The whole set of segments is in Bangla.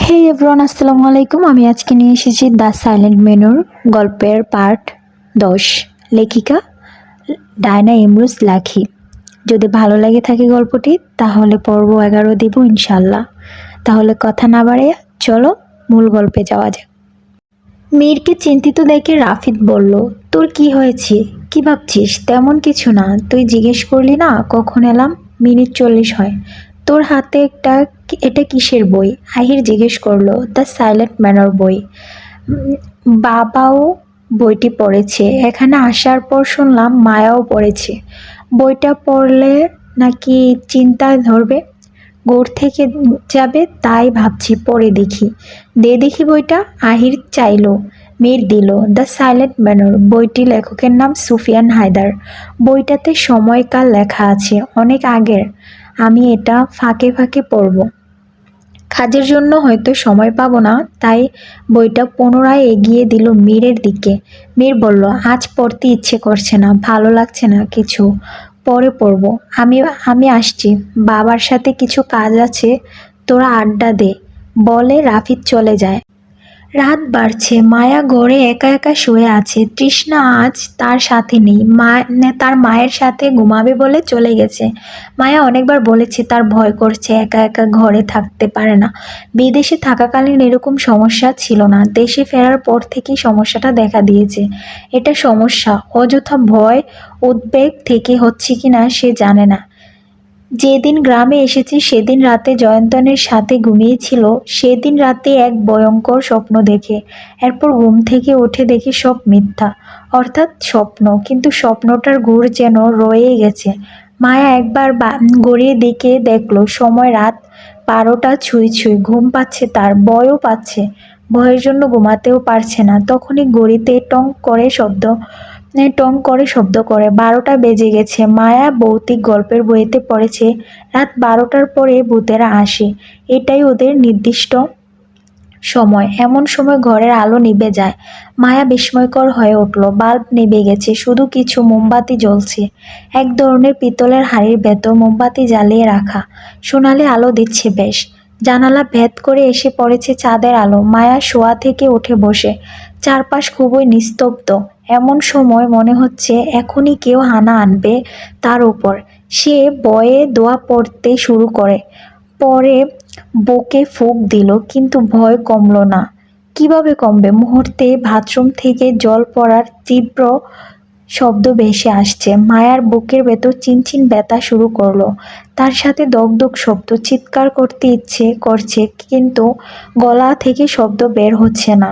হে এভরিওয়ান, আসসালামু আলাইকুম। আমি আজকে নিয়ে এসেছি দ্য সাইলেন্ট মেনুর গল্পের পার্ট 10, লেখিকা ডায়না ইমরোজ লাখি। যদি ভালো লাগে থাকে গল্পটি তাহলে পর্ব 11 দেব ইনশাল্লাহ। তাহলে কথা না বাড়িয়ে চলো মূল গল্পে যাওয়া যাক। মীরকে চিন্তিত দেখে রাফিদ বলল, তোর কি হয়েছে? কি ভাবছিস? তেমন কিছু না। তুই জিজ্ঞেস করলি না কখন এলাম? মিনিট 40 হয়। তোর হাতে এটা কিসের বই? আহির জিজ্ঞেস করলো। দ্য সাইলেন্ট ম্যানর বই। বাবাও বইটি পড়েছে। এখানে আসার পর শুনলাম মায়াও পড়েছে। বইটা পড়লে নাকি চিন্তায় ধরবে, গোড় থেকে যাবে, তাই ভাবছি পড়ে দেখি। দে দেখি বইটা। আহির চাইলো, মীর দিল। দ্য সাইলেন্ট ম্যানর বইটি লেখকের নাম সুফিয়ান হায়দার। বইটাতে সময়কাল লেখা আছে, অনেক আগের। আমি এটা ফাঁকে ফাঁকে পড়ব। কাজের জন্য হয়তো সময় পাবো না, তাই বইটা পুনরায় এগিয়ে দিল মীরের দিকে। মীর বলল, আজ পড়তে ইচ্ছে করছে না, ভালো লাগছে না কিছু, পরে পড়ব। আমি আমি আসছি, বাবার সাথে কিছু কাজ আছে, তোরা আড্ডা দে। বলে রাফিদ চলে যায়। রাত বাড়ছে। মায়া ঘরে একা একা শুয়ে আছে। তৃষ্ণা আজ তার সাথে নেই। তার মায়ের সাথে ঘুমাবে বলে চলে গেছে। মায়া অনেকবার বলেছে তার ভয় করছে, একা একা ঘরে থাকতে পারে না। বিদেশে থাকাকালীন এরকম সমস্যা ছিল না, দেশে ফেরার পর থেকেই সমস্যাটা দেখা দিয়েছে। এটা সমস্যা, অযথা ভয় উদ্বেগ থেকে হচ্ছে কিনা সে জানে না। যেদিন গ্রামে এসেছি সেদিন রাতে জয়ন্তনের সাথে ঘুমিয়েছিল। সেদিন রাতে এক ভয়ঙ্কর স্বপ্ন দেখে, এরপর ঘুম থেকে উঠে দেখি সব মিথ্যা, অর্থাৎ স্বপ্ন, কিন্তু স্বপ্নটার গুড় যেন রয়ে গেছে। মায়া একবার গড়িয়ে দিকে দেখলো, সময় রাত 12টা ছুঁই ছুঁই। ঘুম পাচ্ছে তার, ভয়ও পাচ্ছে। ভয়ের জন্য ঘুমাতেও পারছে না। তখনই ঘড়িতে টং করে শব্দ করে 12টা বেজে গেছে। মায়া ভৌতিক গল্পের বইতে পড়েছে রাত 12টার পরে ভূতেরা আসে, এটাই ওদের নির্দিষ্ট সময়। এমন সময় ঘরের আলো নিভে যায়। মায়া বিস্ময়কর হয়ে উঠল। বাল্ব নিভে গেছে, শুধু কিছু মোমবাতি জ্বলছে। এক ধরনের পিতলের হাঁড়ির ভেতর মোমবাতি জ্বালিয়ে রাখা, সোনালি আলো দিচ্ছে বেশ। জানালা ভেদ করে এসে পড়েছে চাঁদের আলো। মায়া শোয়া থেকে উঠে বসে। চারপাশ খুবই নিস্তব্ধ। এমন সময় মনে হচ্ছে এখনই কেউ হানা আনবে তার উপর। সে ভয়ে দোয়া পড়তে শুরু করে। পরে বুকে ফুঁক দিল, কিন্তু ভয় কমল না। কিভাবে কমবে? মুহূর্তে বাথরুম থেকে জল পড়ার তীব্র শব্দ ভেসে আসছে। মায়ার বুকের ভেতর চিনচিন ব্যথা শুরু করলো। তার সাথে দগদগ শব্দ। চিৎকার করতে ইচ্ছে করছে, কিন্তু গলা থেকে শব্দ বের হচ্ছে না।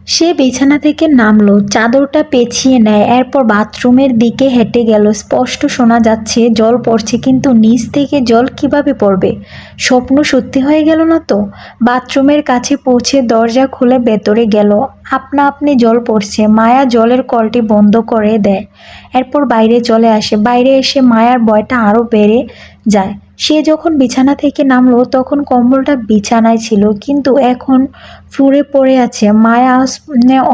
সে বিছানা থেকে নামলো, চাদরটা পেঁচিয়ে নেয়, এরপর বাথরুমের দিকে হেঁটে গেল। স্পষ্ট শোনা যাচ্ছে জল পড়ছে, কিন্তু নিচ থেকে জল কিভাবে পড়বে? স্বপ্ন সত্যি হয়ে গেল না তো? বাথরুমের কাছে পৌঁছে দরজা খুলে ভেতরে গেল। আপনা আপনি জল পড়ছে। মায়া জলের কলটি বন্ধ করে দেয়, এরপর বাইরে চলে আসে। বাইরে এসে মায়ার ভয়টা আরো বেড়ে যায়। সে যখন বিছানা থেকে নামলো তখন কম্বলটা বিছানায় ছিল, কিন্তু এখন ফ্লোরে পড়ে আছে। মায়া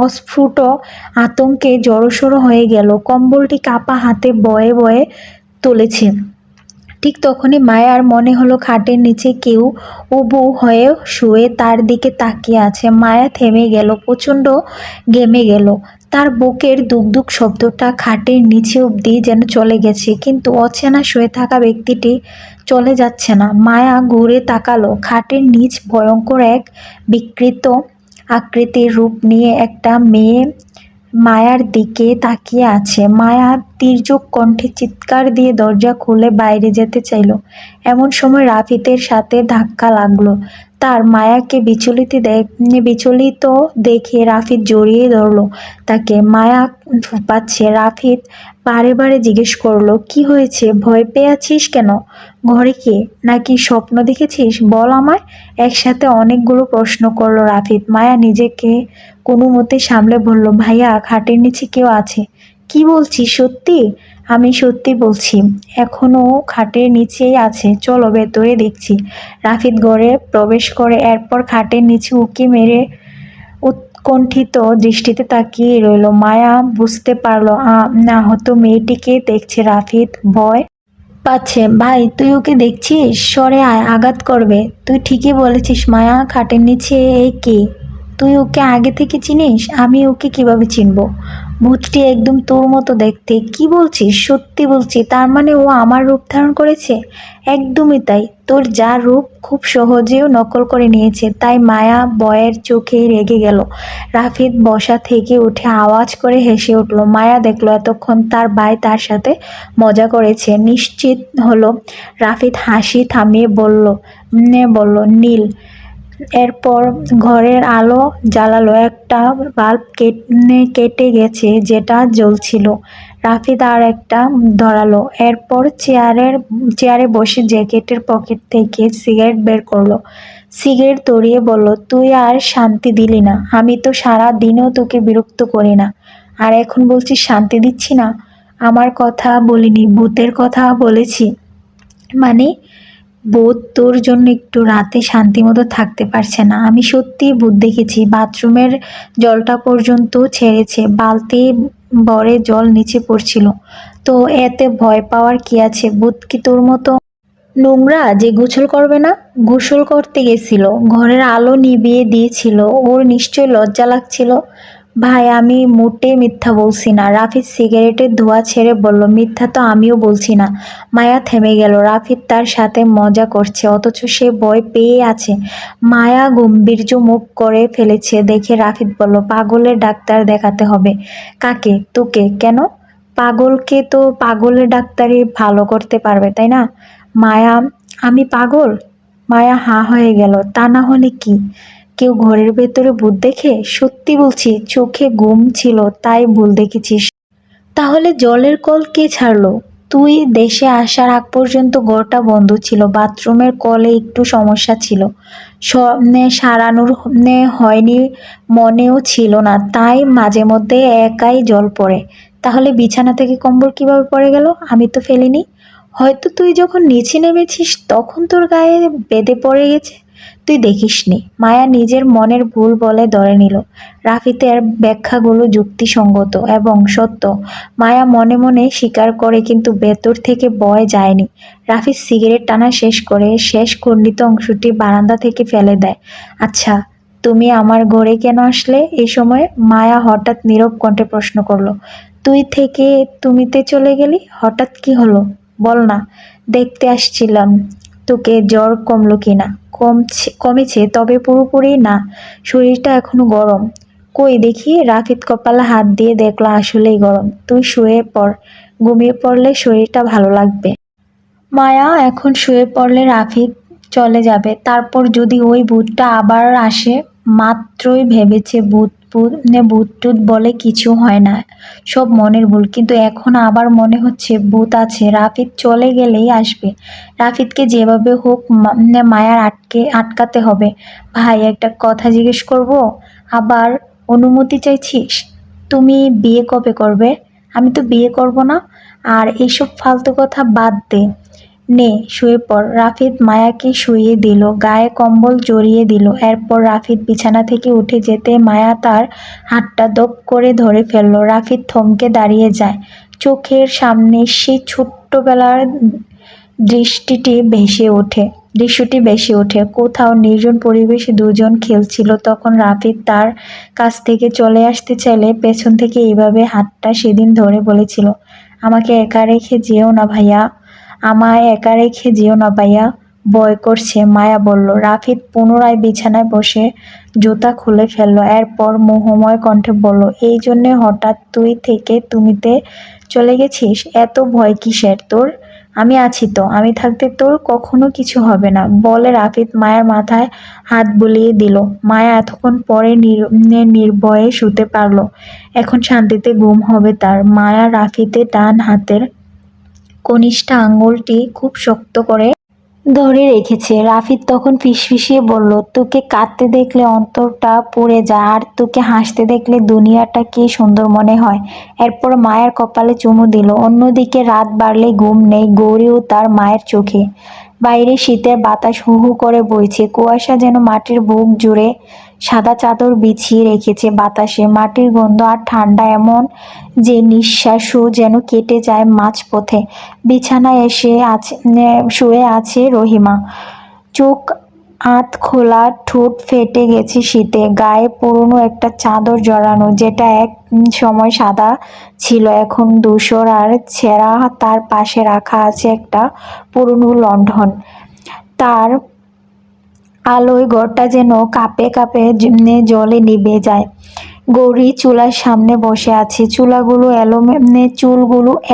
অস্ফুট আতঙ্কে জড়সড় হয়ে গেল। কম্বলটি কাপা হাতে বয়ে বয়ে তুলেছে। ঠিক তখনই মায়ার মনে হলো খাটের নিচে কেউ উবু হয়ে শুয়ে তার দিকে তাকিয়ে আছে। মায়া থেমে গেল, প্রচণ্ড ঘেমে গেল। তার বুকের দুকদুক শব্দটা খাটের নিচে অবধি যেন চলে গেছে, কিন্তু অচেনা শুয়ে থাকা ব্যক্তিটি চলে যাচ্ছে না। মায়া ঘুরে তাকালো। খাটের নিচ ভয়ঙ্কর এক বিকৃত আকৃতির রূপ নিয়ে একটা মেয়ে মায়ার দিকে তাকিয়ে আছে। মায়া তীর্যক কণ্ঠে চিৎকার দিয়ে দরজা খুলে বাইরে যেতে চাইল। এমন সময় রাফিদের সাথে ধাক্কা লাগলো তার। মায়াকে বিচলিত দেখে রাফিদ জড়িয়ে ধরলো তাকে। মায়া ফুপাচ্ছে। রাফিদ বারে বারে জিজ্ঞেস করলো, কি হয়েছে? ভয় পেয়ে আছিস কেন? ঘরে কে? নাকি স্বপ্ন দেখেছিস? বল আমায়। একসাথে অনেকগুলো প্রশ্ন করলো রাফিদ। মায়া নিজেকে কোনো মতে সামলে বলল, ভাইয়া, খাটের নিচে কেউ আছে। কি বলছিস? সত্যি? আমি সত্যি বলছি, এখনো খাটের নিচেই আছে, চলো ভেতরে দেখছি। রাফিদ ঘরে প্রবেশ করে, এরপর খাটের নিচে উঁকি মেরে উৎকণ্ঠিত দৃষ্টিতে তাকিয়ে রইল। মায়া বুঝতে পারল আহত মেয়েটিকে দেখছে। রাফিদ ভয় পাচ্ছে। ভাই তুই ওকে দেখছিস? সরে আয়, আঘাত করবে। তুই ঠিকই বলেছিস মায়া, খাটের নিচে এ কে? তুই ওকে আগে থেকে চিনিস? আমি ওকে কিভাবে চিনবো? ভূতটি একদম তোর মতো দেখতে। কি বলছিস? সত্যি বলছি। তার মানে ও আমার রূপ ধারণ করেছে? একদমই তাই। তোর যা রূপ খুব সহজেও নকল করে নিয়েছে। তাই মায়া ভয়ের চোখে রেগে গেল। রাফিদ বসা থেকে উঠে আওয়াজ করে হেসে উঠল। মায়া দেখলো এতক্ষণ তার ভাই তার সাথে মজা করেছে। নিশ্চিত হলো। রাফিদ হাসি থামিয়ে বলল নীল। এরপর ঘরের আলো জ্বালালো। একটা বাল্ব কেটে গেছে যেটা জ্বলছিল। রাফিদ আর একটা ধরালো। এরপর চেয়ারে বসে জ্যাকেটের পকেট থেকে সিগারেট বের করলো। সিগারেট ধরিয়ে বলল, তুই আর শান্তি দিলি না। আমি তো সারা দিনও তোকে বিরক্ত করি না, আর এখন বলছিস শান্তি দিচ্ছি না? আমার কথা বলিনি, ভূতের কথা বলেছি। মানে? ভূত তোর জন্য একটু রাতে শান্তিমতো থাকতে পারছে না। আমি সত্যিই ভূত দেখেছি। বাথরুমের জলটা পর্যন্ত ছেড়েছে। বালতি ভরে জল নিচে পড়ছিল। তো এতে ভয় পাওয়ার কি আছে? ভূত কি তোর মতো নোংরা যে গোসল করবে না? গোসল করতে গেছিল, ঘরের আলো নিভিয়ে দিয়েছিল। ওর নিশ্চয়ই লজ্জা লাগছিল। ভাই আমি মোটে মিথ্যা বলছি না। রাফিদ সিগারেটের ধোঁয়া ছেড়ে বলল, মিথ্যা তো আমিও বলছি না। মায়া থেমে গেল। রাফিদ তার সাথে মজা করছে অথচ সে ভয় পেয়ে আছে। মায়া গম্ভীর্য মুখ করে ফেলেছে দেখে রাফিদ বলল, পাগলের ডাক্তার দেখাতে হবে। কাকে? তোকে? কেন? পাগলকে তো পাগলের ডাক্তারই ভালো করতে পারবে, তাই না? মায়া, আমি পাগল? মায়া হাঁ হয়ে গেল। তা না হলে কি? কেউ ঘরের ভেতরে ভূত দেখে? সত্যি বলছি, চোখে ঘুম ছিল তাই ভুল দেখেছিস। তাহলে জলের কল কে ছাড়লো? তুই দেশে আসার আগ পর্যন্ত ঘরটা বন্ধ ছিল। বাথরুমের কলে একটু সমস্যা ছিল। সারানোর হয়নি, মনেও ছিল না, তাই মাঝে মধ্যে একাই জল পড়ে। তাহলে বিছানা থেকে কম্বল কিভাবে পড়ে গেল? আমি তো ফেলিনি। হয়তো তুই যখন নিচে নেমেছিস তখন তোর গায়ে বেঁধে পড়ে গেছে, তুই দেখিসনি। মায়া নিজের মনের ভুল বলে ধরে নিল। রাফিতের ব্যাখ্যাগুলো যুক্তিসঙ্গত এবং সত্য। মায়া মনে মনে স্বীকার করে, কিন্তু ভেতর থেকে ভয় যায়নি। রাফিদ সিগারেট টানা শেষ করে শেষ খণ্ডিত অংশটি বারান্দা থেকে ফেলে দেয়। আচ্ছা, তুমি আমার ঘরে কেন আসলে এই সময়? মায়া হঠাৎ নীরব কণ্ঠে প্রশ্ন করলো। তুই থেকে তুমিতে চলে গেলি, হঠাৎ কি হলো? বল না। দেখতে আসছিলাম তোকে, জ্বর কমলো কিনা। কমেছে, তবে পুরোপুরি না। শরীরটা এখনো গরম। কই দেখি। রাফিদ কপালে হাত দিয়ে দেখলো আসলেই গরম। তুই শুয়ে পড়, ঘুমিয়ে পড়লে শরীরটা ভালো লাগবে। মায়া এখন শুয়ে পড়লে রাফিদ চলে যাবে। তারপর যদি ওই ভূতটা আবার আসে? মাত্রই ভেবেছে ভূত টুত বলে কিছু হয় না, সব মনের ভুল। কিন্তু এখন আবার মনে হচ্ছে ভূত আছে। রাফিদ চলে গেলেই আসবে। রাফিদকে যেভাবে হোক মায়ার আটকাতে হবে। ভাই একটা কথা জিজ্ঞেস করব? আবার অনুমতি চাইছিস? তুমি বিয়ে কবে করবে? আমি তো বিয়ে করব না। আর এসব ফালতু কথা বাদ দে। নে শুয়ে পড়। রাফিদ মায়াকে শুইয়ে দিল, গায়ে কম্বল জড়িয়ে দিল। এরপর রাফিদ বিছানা থেকে উঠে যেতে মায়া তার হাতটা দপ করে ধরে ফেলল। রাফিদ থমকে দাঁড়িয়ে যায়। চোখের সামনে সেই ছোট্টবেলার দৃশ্যটি ভেসে ওঠে। কোথাও নির্জন পরিবেশে দুজন খেলছিল। তখন রাফিদ তার কাছ থেকে চলে আসতে চাইলে পেছন থেকে এইভাবে হাতটা সেদিন ধরে বলেছিল, আমাকে একা রেখে যেও না ভাইয়া, আমায় একা রেখে যেও না ভাইয়া, ভয় করছে। মায়া বলল। রাফিদ পুনরায় বিছানায় বসে জুতা খুলে ফেলল। এরপর মোহময় কণ্ঠে বলল, এই জন্যে হঠাৎ তুই থেকে তুমিতে চলে গেছিস? এত ভয় কিসের তোর? আমি আছি তো। আমি থাকতে তোর কখনো কিছু হবে না, বলে রাফিদ মায়ের মাথায় হাত বুলিয়ে দিল। মায়া এতক্ষণ পরে নির্ভয়ে শুতে পারল। এখন শান্তিতে ঘুম হবে তার। মায়া রাফিদের ডান হাতের কনিষ্ঠ আঙুলটি খুব শক্ত করে ধরে রেখেছে। রাফিদ তখন ফিসফিসিয়ে বলল, তোকে কাঁদতে দেখলে অন্তরটা পুড়ে যায়, আর তোকে হাসতে দেখলে দুনিয়াটা কি সুন্দর মনে হয়। এরপর মায়ের কপালে চুমু দিল। অন্যদিকে রাত বাড়লে ঘুম নেই গৌরী ও তার মায়ের চোখে। বাইরে শীতের বাতাস হু হু করে বইছে। কুয়াশা যেন মাটির বুক জুড়ে সাদা চাদর বিছিয়ে রেখেছে বাতাসে, মাটির গন্ধ আর ঠান্ডা এমন যে নিঃশ্বাসও যেন কেটে যায় মাঝপথে। বিছানায় এসে শুয়ে আছে রহিমা, চোখ আধ খোলা, ঠোঁট ফেটে গেছে শীতে, গায়ে পুরনো একটা চাদর জড়ানো, যেটা এক সময় সাদা ছিল এখন ধূসর আর ছেঁড়া। তার পাশে রাখা আছে একটা পুরনো লণ্ঠন, তার আলোয় ঘরটা যেন কাঁপে কাঁপে জলে নিভে যায়। গৌরী চুলার সামনে বসে আছে, চুলগুলো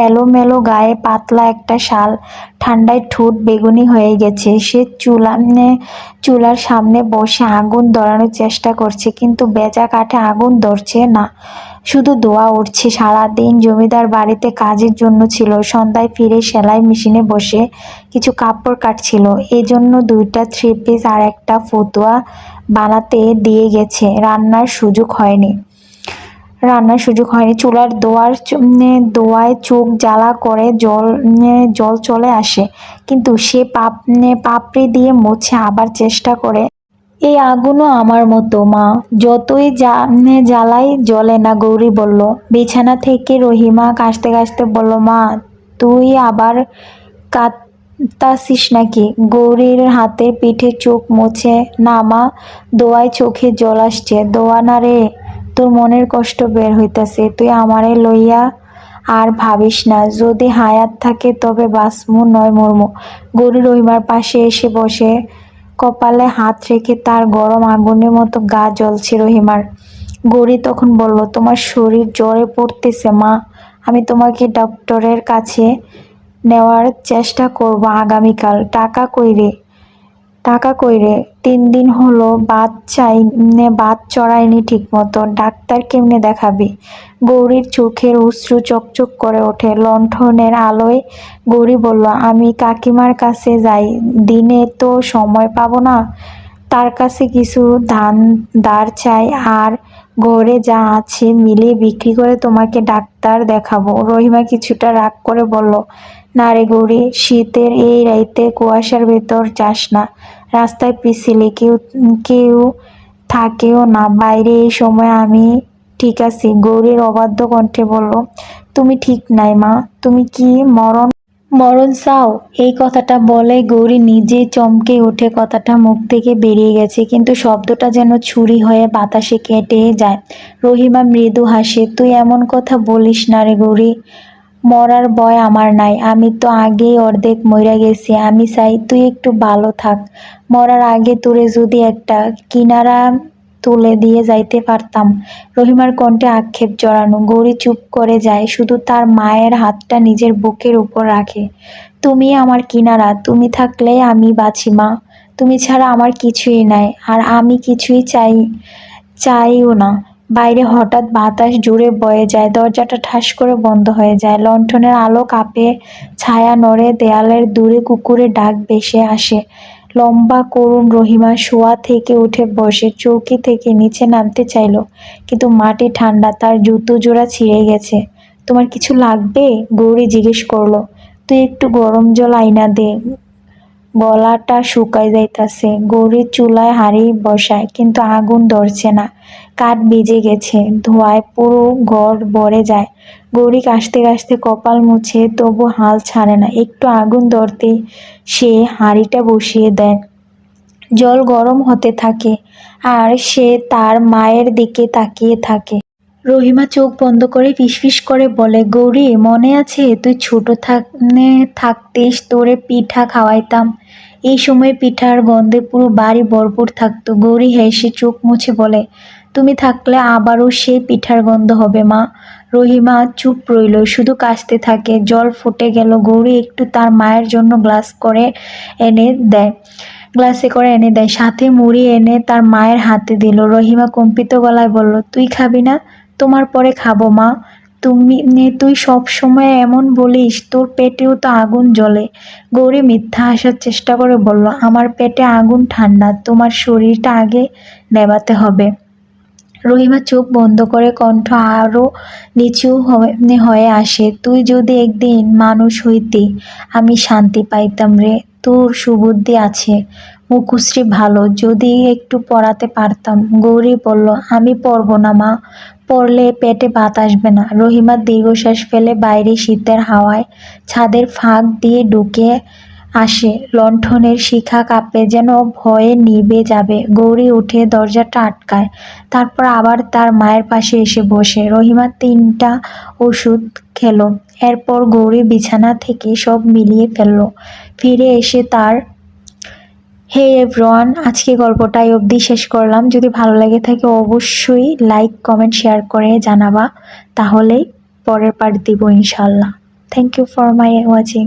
এলোমেলো, গায়ে পাতলা একটা শাল, ঠান্ডায় ঠোঁট বেগুনি হয়ে গেছে। সে চুলার সামনে বসে আগুন ধরানোর চেষ্টা করছে, কিন্তু ভেজা কাঠে আগুন ধরছে না, শুধু ধোঁয়া উঠছে। সারাদিন জমিদার বাড়িতে কাজের জন্য ছিল, সন্ধ্যায় ফিরে সেলাই মেশিনে বসে কিছু কাপড় কাটছিল, এজন্য 2টা থ্রি পিস আর একটা ফতুয়া বানাতে দিয়ে গেছে। রান্নার সুযোগ হয়নি। চুলার দোয়ায় চোখ জ্বালা করে জল চলে আসে, কিন্তু সে পাপড়ি দিয়ে মুছে আবার চেষ্টা করে। এই আগুনও আমার মতো মা, যতই জ্বালাই জ্বলে না, গৌরী বলল। বিছানা থেকে রহিমা কাশতে কাশতে বলল, মা তুই আবার কাঁদতাছিস নাকি? গৌরীর হাতে পিঠে চোখ মুছে, না মা, দোয়ায় চোখে জল আসছে। দোয়া না রে, তোর মনের কষ্ট বের হইতাছে, তুই আমারে লইয়া আর ভাবিস না, যদি হায়াত থাকে তবে বাঁচমু নয় মরমু। গৌরী রহিমার পাশে এসে বসে, কপালে হাত রেখে, তার গরম আগুনের মতো গা জ্বলছে রহিমার। গৌরী তখন বলল, তোমার শরীর জ্বরে পড়তেছে মা, আমি তোমাকে ডক্টরের কাছে নেওয়ার চেষ্টা করব আগামীকাল। টাকা কই রে? 3 দিন হলো ভাত চড়ায়নি ঠিক মতো, ডাক্তার কেমনে দেখাবি? গৌরীর চোখের অশ্রু চকচক করে ওঠে লণ্ঠনের আলোয়। গৌরী বলল, আমি কাকিমার কাছে যাই, দিনে তো সময় পাবো না, তার কাছে কিছু ধার চাই, আর ঘরে যা আছে মিলিয়ে বিক্রি করে তোমাকে ডাক্তার দেখাবো। রহিমা কিছুটা রাগ করে বলল, না রে গৌরী, শীতের এই রাইতে কুয়াশার ভেতর যাস না, রাস্তায় পিছলে কেউ কেউ থাকেও না বাইরে এই সময়। আমি ঠিক আছি। গৌরীর অবাধ্য কণ্ঠে বলল, তুমি ঠিক নাই মা, তুমি কি মরণ চাও? এই কথাটা বলে গৌরী নিজেই চমকে ওঠে, কথাটা মুখ থেকে বেরিয়ে গেছে, কিন্তু শব্দটা যেন ছুরি হয়ে বাতাসে কেটে যায়। রহিমা মৃদু হাসে, তুই এমন কথা বলিস না রে গৌরী, মরার ভয় আমার নাই, আমি তো আগেই অর্ধেক মইরা গেছি। আমি চাই তুই একটু ভালো থাক, মরার আগে তোরে যদি একটা কিনারা তুলে দিয়ে যাইতে পারতাম। রহিমার কণ্ঠে আক্ষেপ জড়ানো। গৌরী চুপ করে যায়, শুধু তার মায়ের হাতটা নিজের বুকের উপর রাখে। তুমি আমার কিনারা, তুমি থাকলে আমি বাঁচি মা, তুমি ছাড়া আমার কিছুই নাই, আর আমি কিছুই চাইও না। বাইরে হঠাৎ বাতাস জুড়ে বয়ে যায়, দরজাটা ঠাস করে বন্ধ হয়ে যায়, লণ্ঠনের আলো কাঁপে, ছায়া নড়ে, দেয়ালের দূরে কুকুরের ডাক ভেসে আসে। লম্বা করুণ রহিমা শোয়া থেকে উঠে বসে, চৌকি থেকে নিচে নামতে চাইল, কিন্তু মাটি ঠান্ডা, তার জুতো জোড়া ছিঁড়ে গেছে। তোমার কিছু লাগবে? গৌরী জিজ্ঞেস করলো। তুই একটু গরম জল আইনা দে, গলাটা শুকায় যাইতাছে। গৌরী চুলায় হাঁড়ি বসায়, কিন্তু আগুন ধরছে না, কাঠ ভিজে গেছে, ধোঁয়ায় পুরো ঘর ভরে যায়। গৌরী কাশতে কাশতে কপাল মুছে, তবু হাল ছাড়ে না। একটু আগুন ধরতেই সে হাঁড়িটা বসিয়ে দেয়, জল গরম হতে থাকে, আর সে তার মায়ের দিকে তাকিয়ে থাকে। রহিমা চোখ বন্ধ করে ফিসফিস করে বলে, গৌরী, মনে আছে তুই ছোট থাকতিস, তোরে পিঠা খাওয়াইতাম, এই সময় পিঠার গন্ধে পুরো বাড়ি ভরপুর থাকতো। গৌরী হেসে চোখ মুছে বলে, তুমি থাকলে আবারও সেই পিঠার গন্ধ হবে মা। রহিমা চুপ রইল, শুধু কাশতে থাকে। জল ফুটে গেল, গৌরী একটু তার মায়ের জন্য গ্লাসে করে এনে দেয়, সাথে মুড়ি এনে তার মায়ের হাতে দিল। রহিমা কম্পিত গলায় বলল, তুই খাবি না? তোমার পরে খাবো মা। তুই সব সময় এমন বলিস, তোর পেটেও তো আগুন জ্বলে। গৌরী মিথ্যা হাসার চেষ্টা করে বলল, আমার পেটে আগুন ঠান্ডা, তোমার শরীরটা আগে নেভাতে হবে। রহিমা চোখ বন্ধ করে, কণ্ঠ আরো নিচু হয়ে আসে, তুই যদি একদিন মানুষ হইতি, আমি শান্তি পাইতাম রে, তোর সুবুদ্ধি আছে, মুখশ্রী ভালো, যদি একটু পড়াতে পারতাম। গৌরী বলল, আমি পড়বো না মা, পড়লে পেটে ভাত আসবে না। রহিমা দীর্ঘশ্বাস ফেলে বাইরে শীতের হাওয়ায় ছাদের ফাঁক দিয়ে ঢুকে আসে। লণ্ঠনের শিখা কাঁপে, যেন ভয়ে নিভে যাবে। গৌরী উঠে দরজাটা আটকায়, তারপর আবার তার মায়ের পাশে এসে বসে। রহিমা 3টা ওষুধ খেলো। এরপর গৌরী বিছানা থেকে সব মিলিয়ে ফেলল। ফিরে এসে তার হে এভরিওয়ান, আজকে গল্পটা এই অবধি শেষ করলাম। যদি ভালো লেগে থাকে অবশ্যই লাইক, কমেন্ট, শেয়ার করে জানাবা, তাহলেই পরের পার্ট দিব ইনশাল্লাহ। Thank you for my watching.